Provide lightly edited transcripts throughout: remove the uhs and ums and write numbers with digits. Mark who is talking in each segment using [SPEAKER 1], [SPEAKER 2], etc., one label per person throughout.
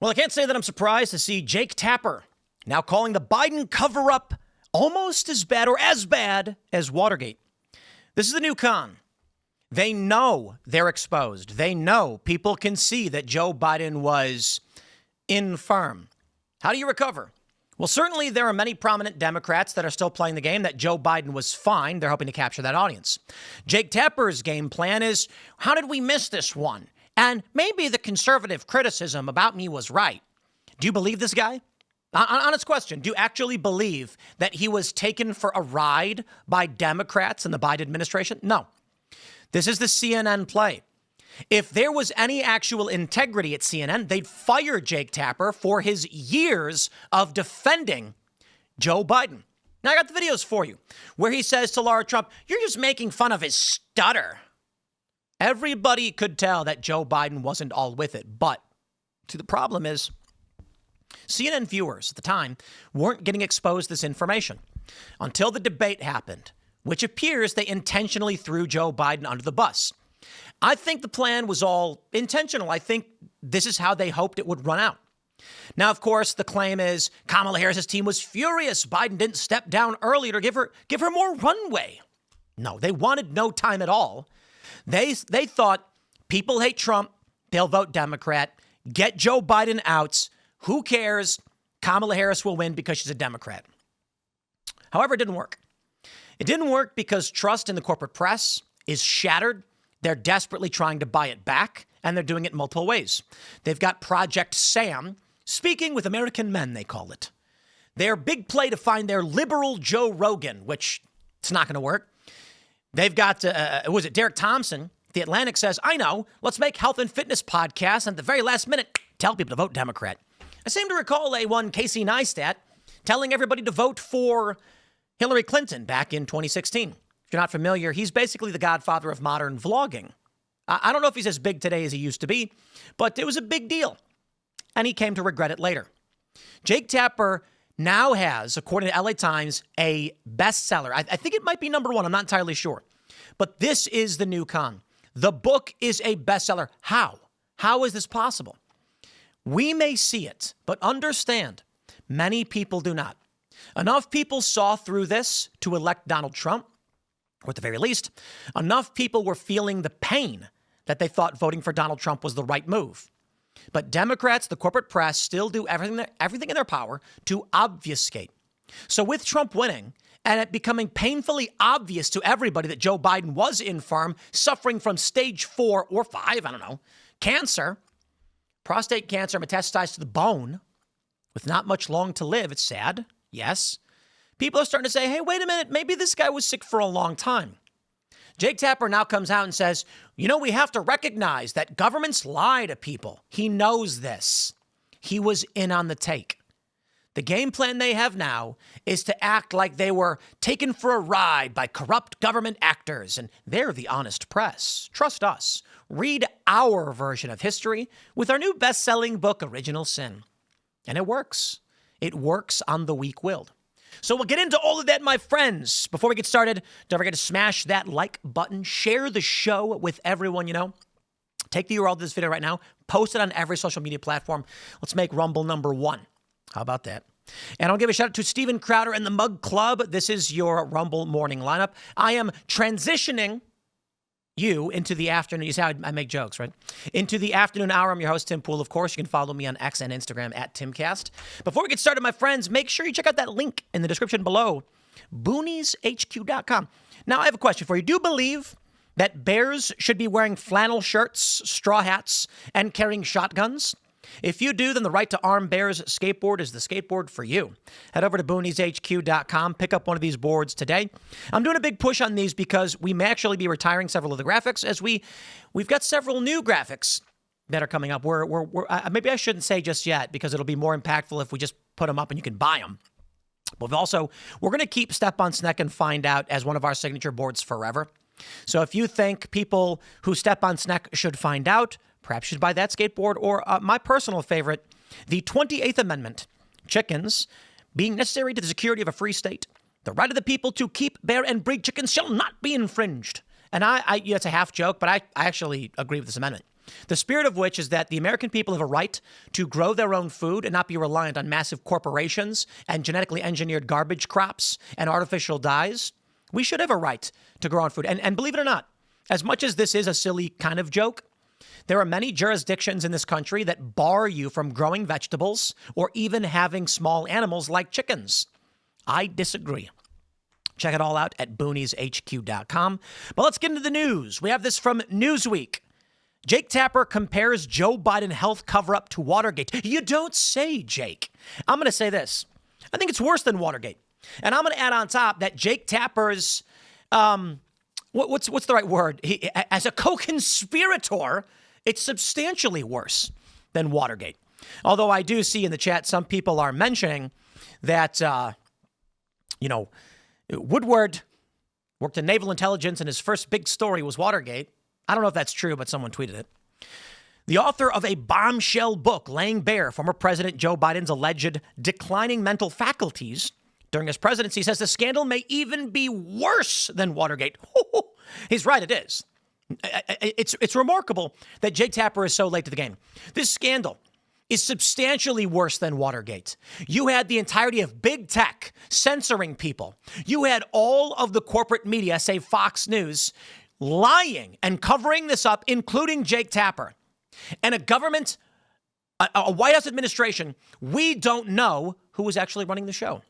[SPEAKER 1] Well, I can't say that I'm surprised to see Jake Tapper now calling the Biden cover-up almost as bad or as bad as Watergate. This is the new con. They know they're exposed. They know people can see that Joe Biden was infirm. How do you recover? Well, certainly there are many prominent Democrats that are still playing the game that Joe Biden was fine. They're hoping to capture that audience. Jake Tapper's game plan is, how did we miss this one? And maybe the conservative criticism about me was right. Do you believe this guy? Honest question. Do you actually believe that he was taken for a ride by Democrats in the Biden administration? No. This is the CNN play. If there was any actual integrity at CNN, they'd fire Jake Tapper for his years of defending Joe Biden. Now, I got the videos for you where he says to Laura Trump, you're just making fun of his stutter. Everybody could tell that Joe Biden wasn't all with it. But the problem is, CNN viewers at the time weren't getting exposed to this information until the debate happened, which appears they intentionally threw Joe Biden under the bus. I think the plan was all intentional. I think this is how they hoped it would run out. Now, of course, the claim is Kamala Harris's team was furious Biden didn't step down earlier to give her more runway. No, they wanted no time at all. They thought people hate Trump, they'll vote Democrat, get Joe Biden out. Who cares? Kamala Harris will win because she's a Democrat. However, it didn't work. It didn't work because trust in the corporate press is shattered. They're desperately trying to buy it back, and they're doing it in multiple ways. They've got Project Sam, speaking with American men, they call it. Their big play to find their liberal Joe Rogan, which it's not going to work. They've got, Derek Thompson? The Atlantic says, I know, let's make health and fitness podcasts, and at the very last minute, tell people to vote Democrat. I seem to recall one Casey Neistat telling everybody to vote for Hillary Clinton back in 2016. If you're not familiar, he's basically the godfather of modern vlogging. I don't know if he's as big today as he used to be, but it was a big deal. And he came to regret it later. Jake Tapper now has, according to LA Times, a bestseller. I think it might be number one. I'm not entirely sure. But this is the new con. The book is a bestseller. How? How is this possible? We may see it, but understand, many people do not. Enough people saw through this to elect Donald Trump, or at the very least, enough people were feeling the pain that they thought voting for Donald Trump was the right move. But Democrats, the corporate press, still do everything in their power to obfuscate. So with Trump winning and it becoming painfully obvious to everybody that Joe Biden was infirm, suffering from stage 4 or 5, I don't know, cancer, prostate cancer metastasized to the bone, with not much long to live. It's sad, yes. People are starting to say, hey, wait a minute, maybe this guy was sick for a long time. Jake Tapper now comes out and says, we have to recognize that governments lie to people. He knows this. He was in on the take. The game plan they have now is to act like they were taken for a ride by corrupt government actors, and they're the honest press. Trust us. Read our version of history with our new best-selling book, Original Sin. And it works. It works on the weak-willed. So we'll get into all of that, my friends. Before we get started, don't forget to smash that like button. Share the show with everyone you know. Take the URL to this video right now. Post it on every social media platform. Let's make Rumble number 1. How about that? And I'll give a shout out to Steven Crowder and the Mug Club. This is your Rumble morning lineup. I am transitioning you into the afternoon. You see how I make jokes, right? Into the afternoon hour. I'm your host, Tim Pool. Of course, you can follow me on X and Instagram at Timcast. Before we get started, my friends, make sure you check out that link in the description below, boonieshq.com. Now, I have a question for you. Do you believe that bears should be wearing flannel shirts, straw hats, and carrying shotguns? If you do, then the Right to Arm Bears skateboard is the skateboard for you. Head over to boonieshq.com. Pick up one of these boards today. I'm doing a big push on these because we may actually be retiring several of the graphics as we've got several new graphics that are coming up. Maybe I shouldn't say just yet because it'll be more impactful if we just put them up and you can buy them. But we're going to keep Step on Sneck and Find Out as one of our signature boards forever. So if you think people who step on Sneck should find out, perhaps you should buy that skateboard, or my personal favorite, the 28th Amendment, chickens being necessary to the security of a free state. The right of the people to keep, bear, and breed chickens shall not be infringed. And it's a half joke, but I actually agree with this amendment. The spirit of which is that the American people have a right to grow their own food and not be reliant on massive corporations and genetically engineered garbage crops and artificial dyes. We should have a right to grow our own food. And believe it or not, as much as this is a silly kind of joke, there are many jurisdictions in this country that bar you from growing vegetables or even having small animals like chickens. I disagree. Check it all out at boonieshq.com. But let's get into the news. We have this from Newsweek. Jake Tapper compares Joe Biden health cover-up to Watergate. You don't say, Jake. I'm going to say this. I think it's worse than Watergate. And I'm going to add on top that Jake Tapper's, what's the right word? As a co-conspirator, it's substantially worse than Watergate. Although I do see in the chat some people are mentioning that, Woodward worked in naval intelligence and his first big story was Watergate. I don't know if that's true, but someone tweeted it. The author of a bombshell book laying bare former President Joe Biden's alleged declining mental faculties during his presidency says the scandal may even be worse than Watergate. He's right, it is. It's remarkable that Jake Tapper is so late to the game. This scandal is substantially worse than Watergate. You had the entirety of big tech censoring people. You had all of the corporate media, say Fox News, lying and covering this up, including Jake Tapper. And a government, a White House administration, we don't know who was actually running the show.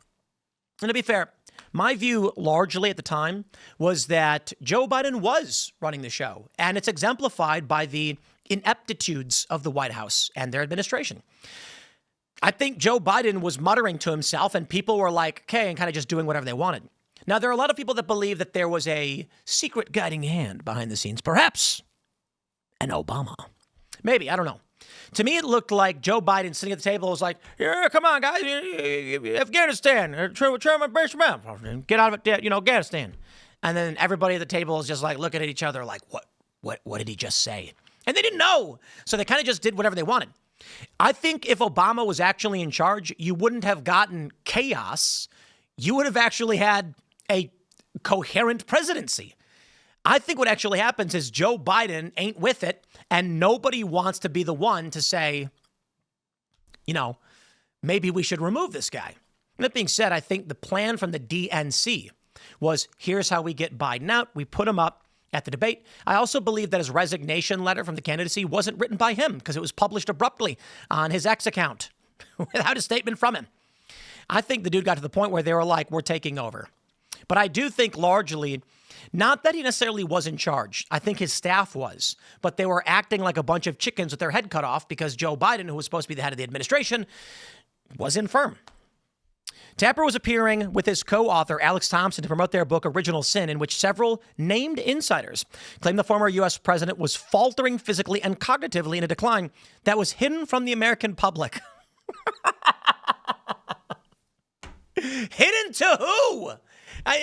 [SPEAKER 1] And to be fair, my view largely at the time was that Joe Biden was running the show. And it's exemplified by the ineptitudes of the White House and their administration. I think Joe Biden was muttering to himself and people were like, okay, and kind of just doing whatever they wanted. Now, there are a lot of people that believe that there was a secret guiding hand behind the scenes, perhaps an Obama. Maybe, I don't know. To me, it looked like Joe Biden sitting at the table was like, yeah, come on, guys, Afghanistan, get out of it, Afghanistan. And then everybody at the table is just like looking at each other like, what did he just say? And they didn't know. So they kind of just did whatever they wanted. I think if Obama was actually in charge, you wouldn't have gotten chaos. You would have actually had a coherent presidency. I think what actually happens is Joe Biden ain't with it, and nobody wants to be the one to say, maybe we should remove this guy. And that being said, I think the plan from the DNC was, here's how we get Biden out. We put him up at the debate. I also believe that his resignation letter from the candidacy wasn't written by him because it was published abruptly on his X account without a statement from him. I think the dude got to the point where they were like, we're taking over. But I do think largely, not that he necessarily was in charge. I think his staff was. But they were acting like a bunch of chickens with their head cut off because Joe Biden, who was supposed to be the head of the administration, was infirm. Tapper was appearing with his co-author, Alex Thompson, to promote their book, Original Sin, in which several named insiders claim the former U.S. president was faltering physically and cognitively in a decline that was hidden from the American public. Hidden to who?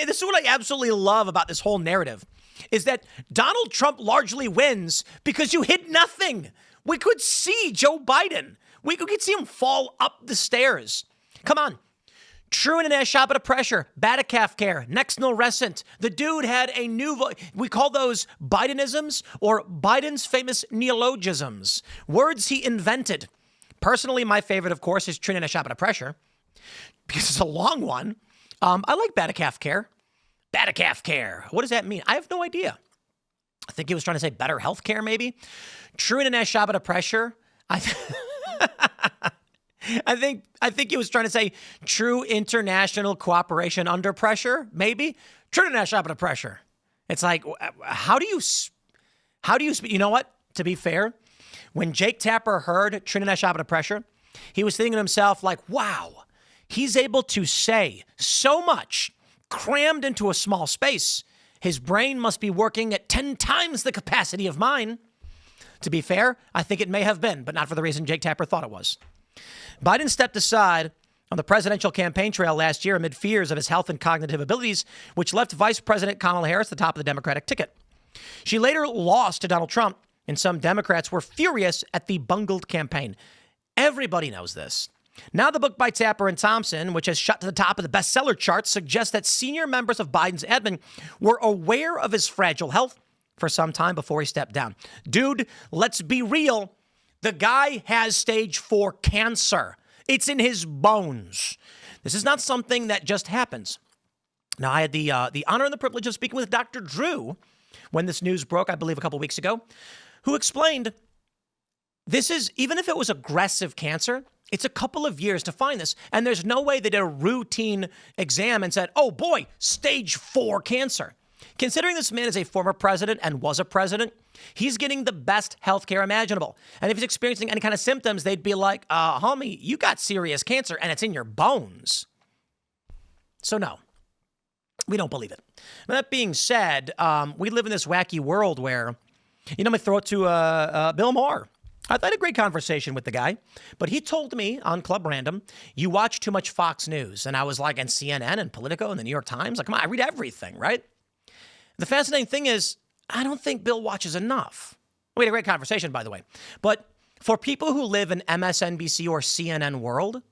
[SPEAKER 1] This is what I absolutely love about this whole narrative, is that Donald Trump largely wins because you hid nothing. We could see Joe Biden. We could see him fall up the stairs. Come on. True international shot of pressure, Batacaf care, next nilrescent. The dude had a new we call those Bidenisms or Biden's famous neologisms, words he invented. Personally, my favorite, of course, is Trinidad shot of pressure because it's a long one. I like Batacaf care. Batacaf care. What does that mean? I have no idea. I think he was trying to say better health care, maybe. True international shot of pressure. I think he was trying to say true international cooperation under pressure, maybe. True international under pressure. It's like, how do you speak? You know what? To be fair, when Jake Tapper heard true international under pressure, he was thinking to himself like, wow, he's able to say so much crammed into a small space. His brain must be working at 10 times the capacity of mine. To be fair, I think it may have been, but not for the reason Jake Tapper thought it was. Biden stepped aside on the presidential campaign trail last year amid fears of his health and cognitive abilities, which left Vice President Kamala Harris at the top of the Democratic ticket. She later lost to Donald Trump, and some Democrats were furious at the bungled campaign. Everybody knows this. Now the book by Tapper and Thompson, which has shot to the top of the bestseller charts, suggests that senior members of Biden's admin were aware of his fragile health, for some time before he stepped down. Dude, let's be real. The guy has stage 4 cancer. It's in his bones. This is not something that just happens. Now, I had the honor and the privilege of speaking with Dr. Drew when this news broke, I believe a couple weeks ago, who explained this is, even if it was aggressive cancer, it's a couple of years to find this. And there's no way they did a routine exam and said, oh boy, stage 4 cancer. Considering this man is a former president and was a president, he's getting the best health care imaginable. And if he's experiencing any kind of symptoms, they'd be like, homie, you got serious cancer and it's in your bones. So no, we don't believe it. Now, that being said, we live in this wacky world where, I'm going to throw it to Bill Maher. I had a great conversation with the guy, but he told me on Club Random, you watch too much Fox News. And I was like, and CNN and Politico and the New York Times. Like, come on, I read everything, right? The fascinating thing is, I don't think Bill watches enough. We had a great conversation, by the way. But for people who live in MSNBC or CNN world,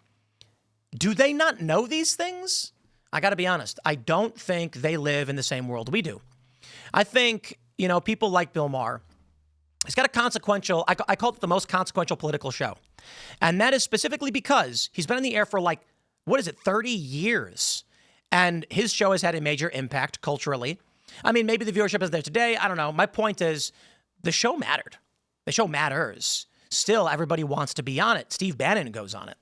[SPEAKER 1] do they not know these things? I got to be honest. I don't think they live in the same world we do. I think, people like Bill Maher, he's got a consequential, I call it the most consequential political show. And that is specifically because he's been in the air for 30 years. And his show has had a major impact culturally. I mean, maybe the viewership is there today. I don't know. My point is the show mattered. The show matters. Still, everybody wants to be on it. Steve Bannon goes on it.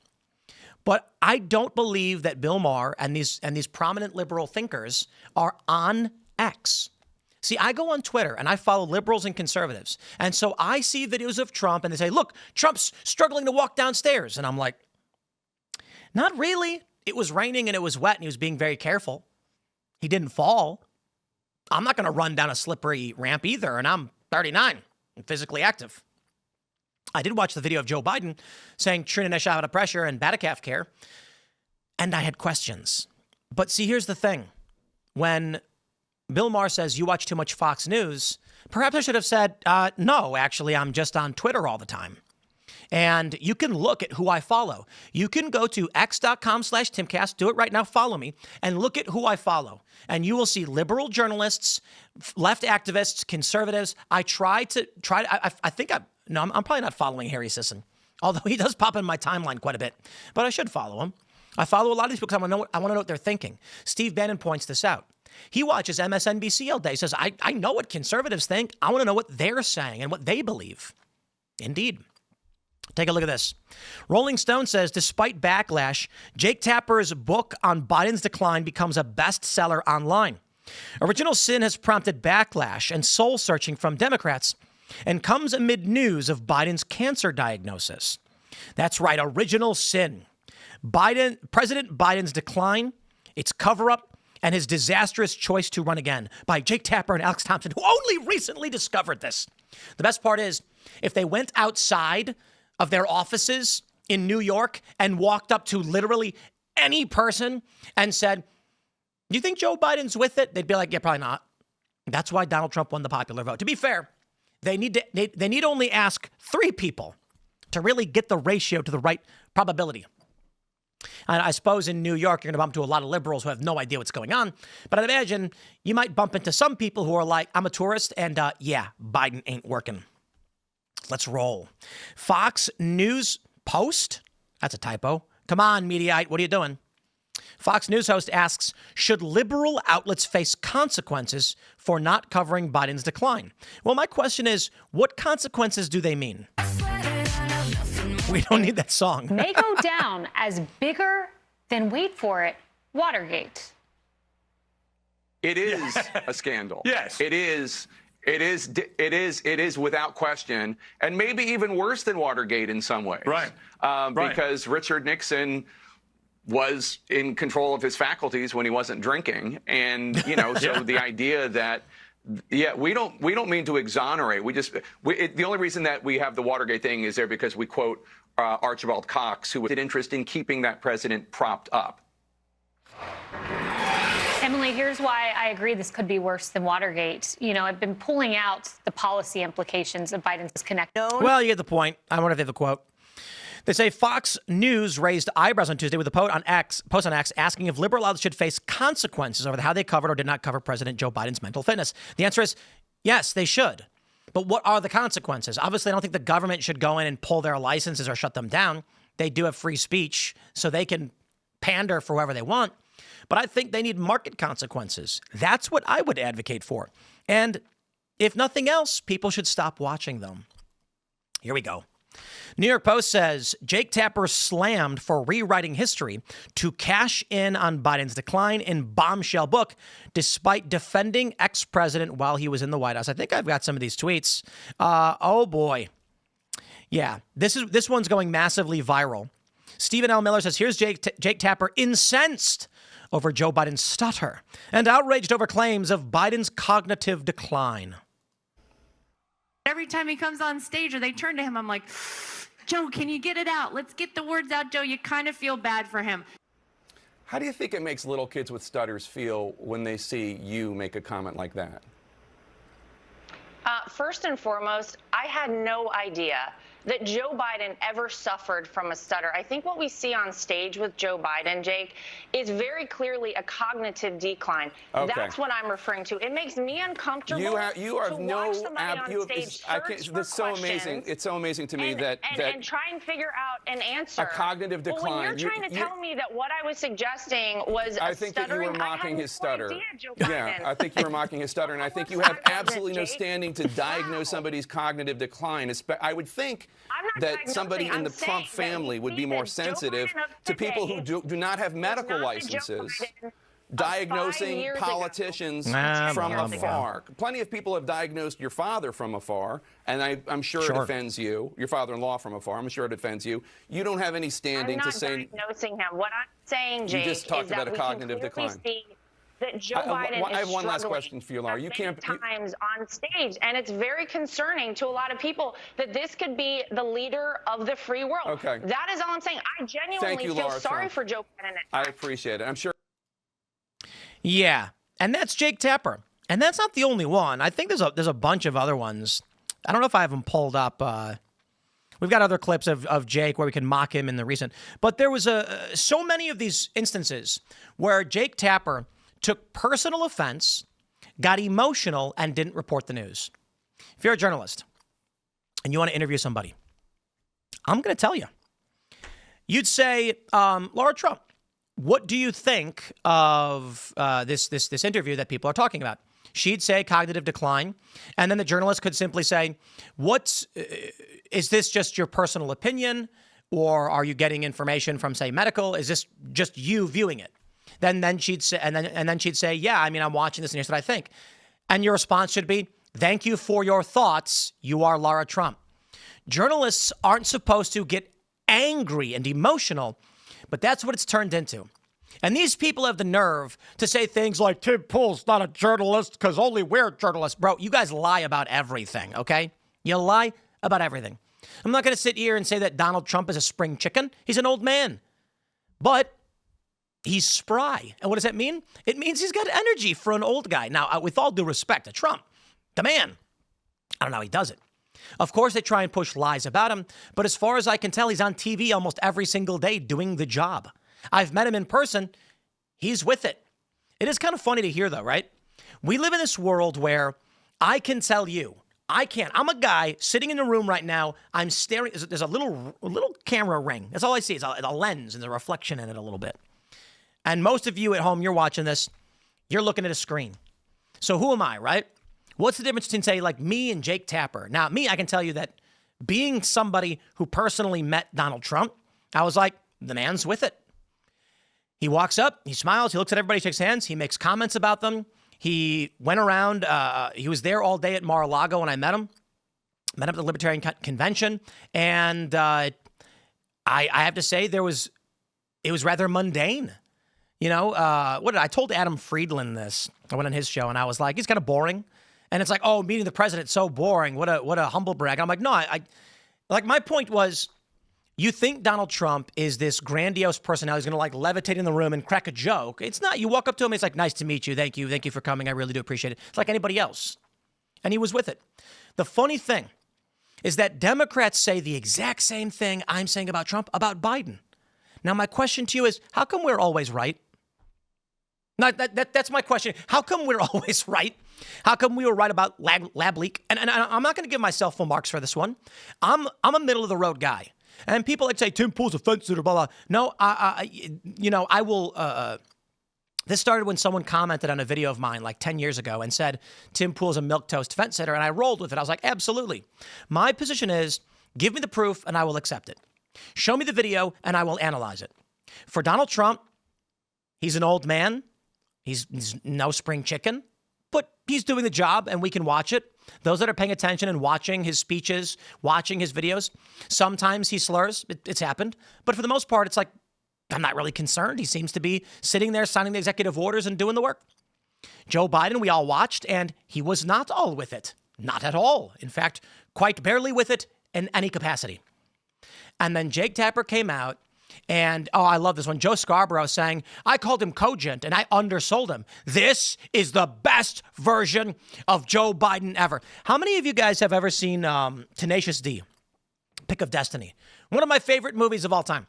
[SPEAKER 1] But I don't believe that Bill Maher and these prominent liberal thinkers are on X. See, I go on Twitter and I follow liberals and conservatives. And so I see videos of Trump and they say, look, Trump's struggling to walk downstairs. And I'm like, not really. It was raining and it was wet and he was being very careful. He didn't fall. I'm not going to run down a slippery ramp either. And I'm 39 and physically active. I did watch the video of Joe Biden saying Trina Nesh out of pressure and Batacaf care. And I had questions. But see, here's the thing. When Bill Maher says you watch too much Fox News, perhaps I should have said, no, actually, I'm just on Twitter all the time. And you can look at who I follow. You can go to x.com/Timcast, do it right now, follow me, and look at who I follow. And you will see liberal journalists, left activists, conservatives. I'm probably not following Harry Sisson, although he does pop in my timeline quite a bit. But I should follow him. I follow a lot of these people because I want to know what they're thinking. Steve Bannon points this out. He watches MSNBC all day. He says, I know what conservatives think. I want to know what they're saying and what they believe. Indeed. Take a look at this. Rolling Stone says, despite backlash, Jake Tapper's book on Biden's decline becomes a bestseller online. Original Sin has prompted backlash and soul searching from Democrats and comes amid news of Biden's cancer diagnosis. That's right, Original Sin. President Biden's decline, its cover-up, and his disastrous choice to run again by Jake Tapper and Alex Thompson, who only recently discovered this. The best part is, if they went outside of their offices in New York and walked up to literally any person and said, do you think Joe Biden's with it? They'd be like, yeah, probably not. That's why Donald Trump won the popular vote. To be fair, they need only ask 3 people to really get the ratio to the right probability. And I suppose in New York, you're going to bump into a lot of liberals who have no idea what's going on. But I'd imagine you might bump into some people who are like, I'm a tourist and yeah, Biden ain't working. Let's roll. Fox News Post? That's a typo. Come on, Mediaite, what are you doing? Fox News host asks, should liberal outlets face consequences for not covering Biden's decline? Well, my question is, what consequences do they mean? We don't need that song.
[SPEAKER 2] May go down as bigger than, wait for it, Watergate.
[SPEAKER 3] It is a scandal.
[SPEAKER 4] Yes.
[SPEAKER 3] It is without question, and maybe even worse than Watergate in some ways.
[SPEAKER 4] Right.
[SPEAKER 3] Because Richard Nixon was in control of his faculties when he wasn't drinking, and so the idea that we don't mean to exonerate. The only reason that we have the Watergate thing is there because we quote Archibald Cox, who had interest in keeping that president propped up.
[SPEAKER 2] Emily, here's why I agree this could be worse than Watergate. I've been pulling out the policy implications of Biden's connect.
[SPEAKER 1] Well, you get the point. I wonder if they have a quote. They say Fox News raised eyebrows on Tuesday with a post on X asking if liberal outlets should face consequences over how they covered or did not cover President Joe Biden's mental fitness. The answer is Yes, they should. But what are the consequences? Obviously, I don't think the government should go in and pull their licenses or shut them down. They do have free speech, so they can pander for whoever they want. But I think they need market consequences. That's what I would advocate for. And if nothing else, people should stop watching them. Here we go. New York Post says Jake Tapper slammed for rewriting history to cash in on Biden's decline in bombshell book, despite defending ex-president while he was in the White House. I think I've got some of these tweets. Oh boy. Yeah, this one's going massively viral. Stephen L. Miller says, here's Jake Tapper incensed over Joe Biden's stutter and outraged over claims of Biden's cognitive decline.
[SPEAKER 4] Every time he comes on stage or they turn to him, I'm like, Joe, can you get it out? Let's get the words out, Joe. You kind of feel bad for him.
[SPEAKER 5] How do you think it makes little kids with stutters feel when they see you make a comment like that?
[SPEAKER 6] First and foremost, I had no idea that Joe Biden ever suffered from a stutter. I think what we see on stage with Joe Biden, Jake, is very clearly a cognitive decline.
[SPEAKER 5] Okay.
[SPEAKER 6] That's what I'm referring to. It makes me uncomfortable
[SPEAKER 5] You have
[SPEAKER 6] to watch somebody on stage search for
[SPEAKER 5] that's so amazing.
[SPEAKER 6] questions
[SPEAKER 5] It's so amazing to me that
[SPEAKER 6] try and figure out an answer.
[SPEAKER 5] A cognitive decline.
[SPEAKER 6] Well, when you're trying to tell me that what I was suggesting was
[SPEAKER 5] I think that you were mocking his stutter.
[SPEAKER 6] Yeah,
[SPEAKER 5] I think you were mocking his stutter, and I think you have absolutely no standing to diagnose somebody's cognitive decline. I would think that somebody in the Trump family would be more sensitive to people who do not have medical licenses diagnosing politicians from afar. Plenty of people have diagnosed your father from afar, and I'm sure it offends you. Your father-in-law from afar. I'm sure it offends you. You don't have any standing to say.
[SPEAKER 6] I'm not diagnosing him. What I'm saying, Jake,
[SPEAKER 5] you just talked about a cognitive decline.
[SPEAKER 6] That Joe Biden
[SPEAKER 5] I have
[SPEAKER 6] is
[SPEAKER 5] one last question for you, Laura. You can't
[SPEAKER 6] times on stage, and it's very concerning to a lot of people that this could be the leader of the free world.
[SPEAKER 5] Okay.
[SPEAKER 6] That is all I'm saying. I genuinely feel sorry for Joe Biden.
[SPEAKER 5] I appreciate it. I'm sure.
[SPEAKER 1] Yeah, and that's Jake Tapper, and that's not the only one. I think there's a bunch of other ones. I don't know if I have them pulled up. We've got other clips of Jake where we can mock him in the recent, but there was so many of these instances where Jake Tapper took personal offense, got emotional, and didn't report the news. If you're a journalist and you want to interview somebody, I'm going to tell you. You'd say, Laura Trump, what do you think of this interview that people are talking about? She'd say cognitive decline, and then the journalist could simply say, is this just your personal opinion, or are you getting information from, say, medical? Is this just you viewing it? Then she'd say, and then she'd say, yeah, I mean, I'm watching this and here's what I think. And your response should be, thank you for your thoughts. You are Laura Trump. Journalists aren't supposed to get angry and emotional, but that's what it's turned into. And these people have the nerve to say things like, Tim Pool's not a journalist because only we're journalists. Bro, you guys lie about everything, okay? You lie about everything. I'm not going to sit here and say that Donald Trump is a spring chicken. He's an old man. But he's spry. And what does that mean? It means he's got energy for an old guy. Now, with all due respect to Trump, the man, I don't know how he does it. Of course, they try and push lies about him. But as far as I can tell, he's on TV almost every single day doing the job. I've met him in person. He's with it. It is kind of funny to hear, though, right? We live in this world where I can tell you, I'm a guy sitting in a room right now. I'm staring. There's a little camera ring. That's all I see. It's a lens and the reflection in it a little bit. And most of you at home, you're watching this, you're looking at a screen. So who am I, right? What's the difference between, say, like me and Jake Tapper? Now, me, I can tell you that being somebody who personally met Donald Trump, I was like, the man's with it. He walks up, he smiles, he looks at everybody, shakes hands, he makes comments about them. He went around, he was there all day at Mar-a-Lago when I met him. Met him at the Libertarian Convention. And I have to say, it was rather mundane. You know, I told Adam Friedland this. I went on his show and I was like, he's kind of boring. And it's like, oh, meeting the president's so boring. What a humble brag. I'm like, no, like my point was, you think Donald Trump is this grandiose personality who's going to like levitate in the room and crack a joke. It's not. You walk up to him, it's like, nice to meet you. Thank you. Thank you for coming. I really do appreciate it. It's like anybody else. And he was with it. The funny thing is that Democrats say the exact same thing I'm saying about Trump, about Biden. Now, my question to you is, how come we're always right? No, that's my question. How come we're always right? How come we were right about lab leak? And I'm not going to give myself full marks for this one. I'm a middle of the road guy. And people like say Tim Pool's offensive or blah, blah. No, I will. This started when someone commented on a video of mine like 10 years ago and said, Tim Pool's a milquetoast fence sitter. And I rolled with it. I was like, absolutely. My position is give me the proof and I will accept it. Show me the video and I will analyze it. For Donald Trump, he's an old man. He's no spring chicken, but he's doing the job and we can watch it. Those that are paying attention and watching his speeches, watching his videos, sometimes he slurs. It's happened. But for the most part, it's like, I'm not really concerned. He seems to be sitting there signing the executive orders and doing the work. Joe Biden, we all watched, and he was not all with it. Not at all. In fact, quite barely with it in any capacity. And then Jake Tapper came out, and, I love this one. Joe Scarborough saying, I called him cogent, and I undersold him. This is the best version of Joe Biden ever. How many of you guys have ever seen Tenacious D, Pick of Destiny? One of my favorite movies of all time.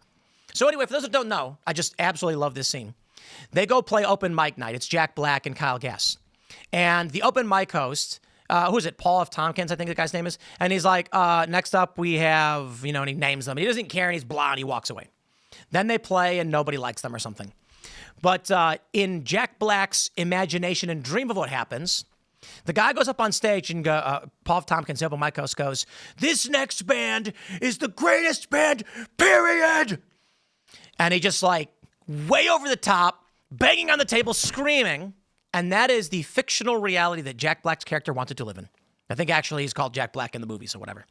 [SPEAKER 1] So anyway, for those who don't know, I just absolutely love this scene. They go play open mic night. It's Jack Black and Kyle Gass. And the open mic host, who is it? Paul F. Tompkins, I think the guy's name is. And he's like, next up we have, and he names them. He doesn't care and he's blonde. He walks away. Then they play and nobody likes them or something. But in Jack Black's imagination and dream of what happens, the guy goes up on stage and Paul F. Tompkins, the open mic host, goes, this next band is the greatest band, period. And he just like way over the top, banging on the table, screaming. And that is the fictional reality that Jack Black's character wanted to live in. I think actually he's called Jack Black in the movie, so whatever.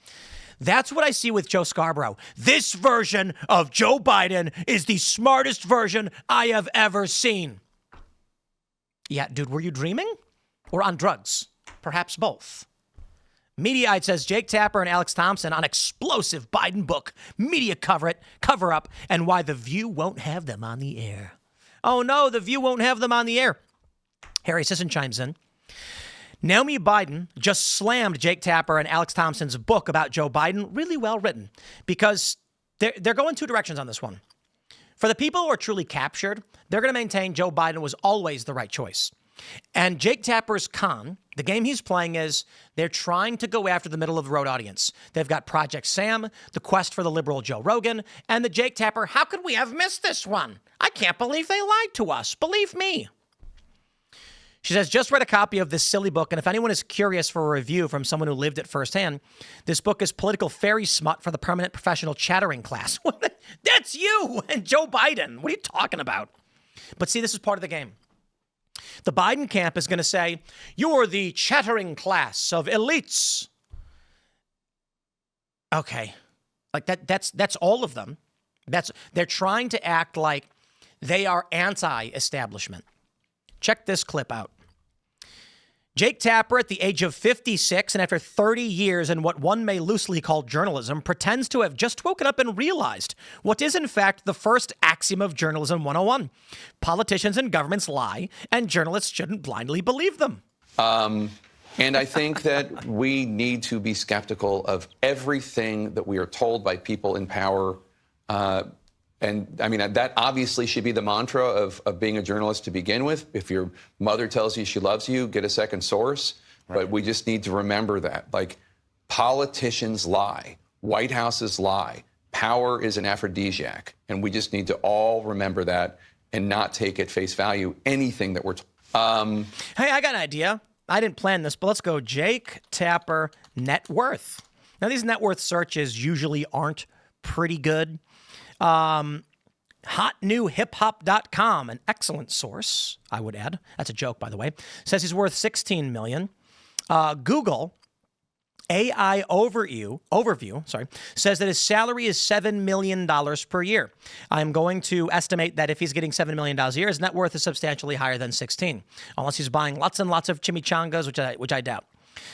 [SPEAKER 1] That's what I see with Joe Scarborough. This version of Joe Biden is the smartest version I have ever seen. Yeah, dude, were you dreaming or on drugs? Perhaps both. Mediaite says Jake Tapper and Alex Thompson on explosive Biden book, media cover up, and why The View won't have them on the air. Oh no, The View won't have them on the air. Harry Sisson chimes in. Naomi Biden just slammed Jake Tapper and Alex Thompson's book about Joe Biden, really well written, because they're going two directions on this one. For the people who are truly captured, they're going to maintain Joe Biden was always the right choice. And Jake Tapper's con, the game he's playing is they're trying to go after the middle of the road audience. They've got Project Sam, the quest for the liberal Joe Rogan, and the Jake Tapper, how could we have missed this one? I can't believe they lied to us. Believe me. She says, just read a copy of this silly book, and if anyone is curious for a review from someone who lived it firsthand, this book is political fairy smut for the permanent professional chattering class. That's you and Joe Biden. What are you talking about? But see, this is part of the game. The Biden camp is going to say, you're the chattering class of elites. Okay. Like that's all of them. They're trying to act like they are anti-establishment. Check this clip out. Jake Tapper, at the age of 56 and after 30 years in what one may loosely call journalism, pretends to have just woken up and realized what is in fact the first axiom of journalism 101. Politicians and governments lie, and journalists shouldn't blindly believe them.
[SPEAKER 5] And I think that we need to be skeptical of everything that we are told by people in power. And I mean, that obviously should be the mantra of being a journalist to begin with. If your mother tells you she loves you, get a second source. Right. But we just need to remember that. Like, politicians lie. White Houses lie. Power is an aphrodisiac. And we just need to all remember that and not take at face value anything that we're told.
[SPEAKER 1] Hey, I got an idea. I didn't plan this, but let's go Jake Tapper net worth. Now, these net worth searches usually aren't pretty good. Hotnewhiphop.com, an excellent source, I would add. That's a joke, by the way. Says he's worth $16 million. Google AI overview, says that his salary is $7 million per year. I'm going to estimate that if he's getting $7 million a year, his net worth is substantially higher than 16, unless he's buying lots and lots of chimichangas, which I doubt.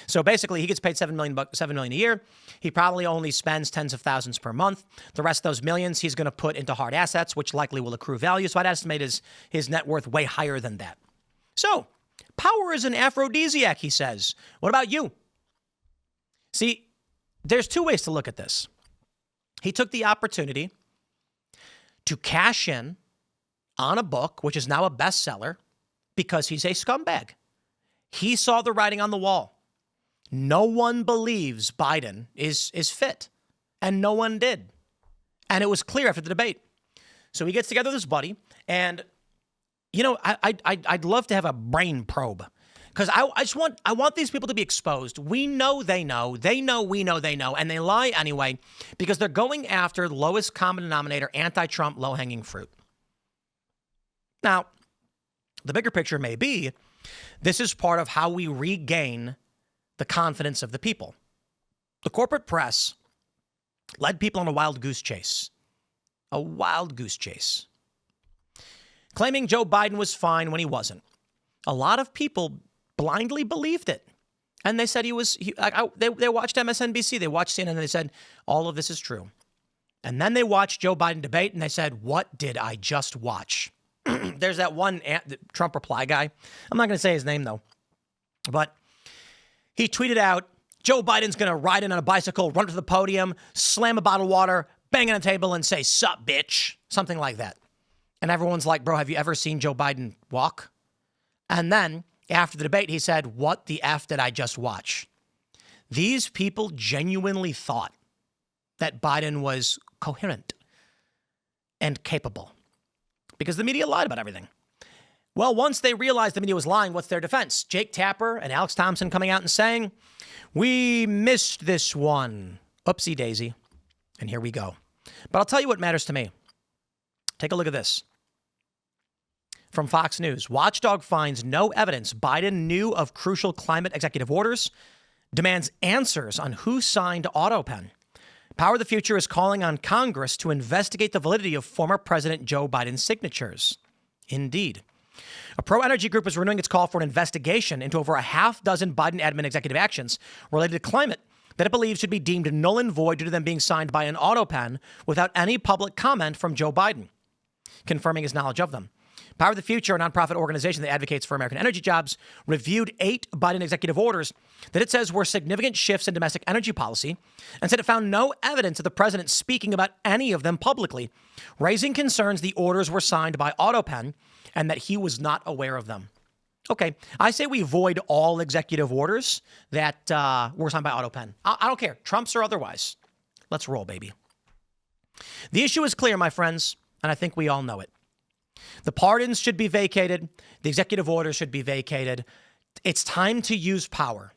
[SPEAKER 1] So basically, he gets paid $7 million a year. He probably only spends tens of thousands per month. The rest of those millions he's going to put into hard assets, which likely will accrue value. So I'd estimate his net worth way higher than that. So power is an aphrodisiac, he says. What about you? See, there's two ways to look at this. He took the opportunity to cash in on a book, which is now a bestseller, because he's a scumbag. He saw the writing on the wall. No one believes Biden is fit, and no one did. And it was clear after the debate. So he gets together with his buddy, and, you know, I'd love to have a brain probe, because I want these people to be exposed. We know they know, we know they know, and they lie anyway, because they're going after the lowest common denominator, anti-Trump, low-hanging fruit. Now, the bigger picture may be, this is part of how we regain the confidence of the people. The corporate press led people on a wild goose chase. A wild goose chase. Claiming Joe Biden was fine when he wasn't. A lot of people blindly believed it. And they said they watched MSNBC, they watched CNN, and they said, all of this is true. And then they watched Joe Biden debate, and they said, what did I just watch? There's that one Trump reply guy. I'm not going to say his name, though. But he tweeted out, Joe Biden's going to ride in on a bicycle, run to the podium, slam a bottle of water, bang on a table, and say, sup, bitch. Something like that. And everyone's like, bro, have you ever seen Joe Biden walk? And then, after the debate, he said, what the F did I just watch? These people genuinely thought that Biden was coherent and capable, because the media lied about everything. Well, once they realized the media was lying, what's their defense? Jake Tapper and Alex Thompson coming out and saying, we missed this one. Oopsie daisy. And here we go. But I'll tell you what matters to me. Take a look at this. From Fox News, Watchdog finds no evidence Biden knew of crucial climate executive orders, demands answers on who signed AutoPen. Power of the Future is calling on Congress to investigate the validity of former President Joe Biden's signatures. Indeed. A pro-energy group is renewing its call for an investigation into over a half dozen Biden admin executive actions related to climate that it believes should be deemed null and void due to them being signed by an AutoPen without any public comment from Joe Biden, confirming his knowledge of them. Power of the Future, a nonprofit organization that advocates for American energy jobs, reviewed 8 Biden executive orders that it says were significant shifts in domestic energy policy, and said it found no evidence of the president speaking about any of them publicly, raising concerns the orders were signed by AutoPen and that he was not aware of them. Okay, I say we void all executive orders that were signed by AutoPen. I don't care, Trump's or otherwise. Let's roll, baby. The issue is clear, my friends, and I think we all know it. The pardons should be vacated. The executive orders should be vacated. It's time to use power.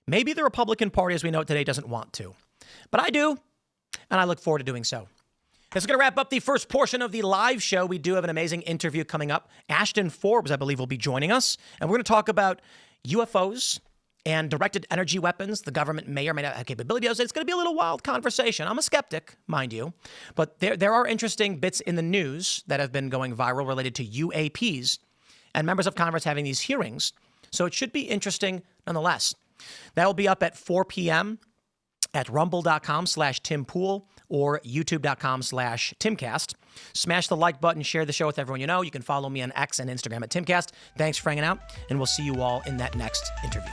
[SPEAKER 1] Maybe the Republican Party, as we know it today, doesn't want to. But I do, and I look forward to doing so. This is going to wrap up the first portion of the live show. We do have an amazing interview coming up. Ashton Forbes, I believe, will be joining us. And we're going to talk about UFOs and directed energy weapons. The government may or may not have capability of it. It's going to be a little wild conversation. I'm a skeptic, mind you. But there are interesting bits in the news that have been going viral related to UAPs and members of Congress having these hearings. So it should be interesting nonetheless. That will be up at 4 p.m. at rumble.com/TimPool or youtube.com/Timcast. Smash the like button, share the show with everyone you know. You can follow me on X and Instagram at Timcast. Thanks for hanging out, and we'll see you all in that next interview.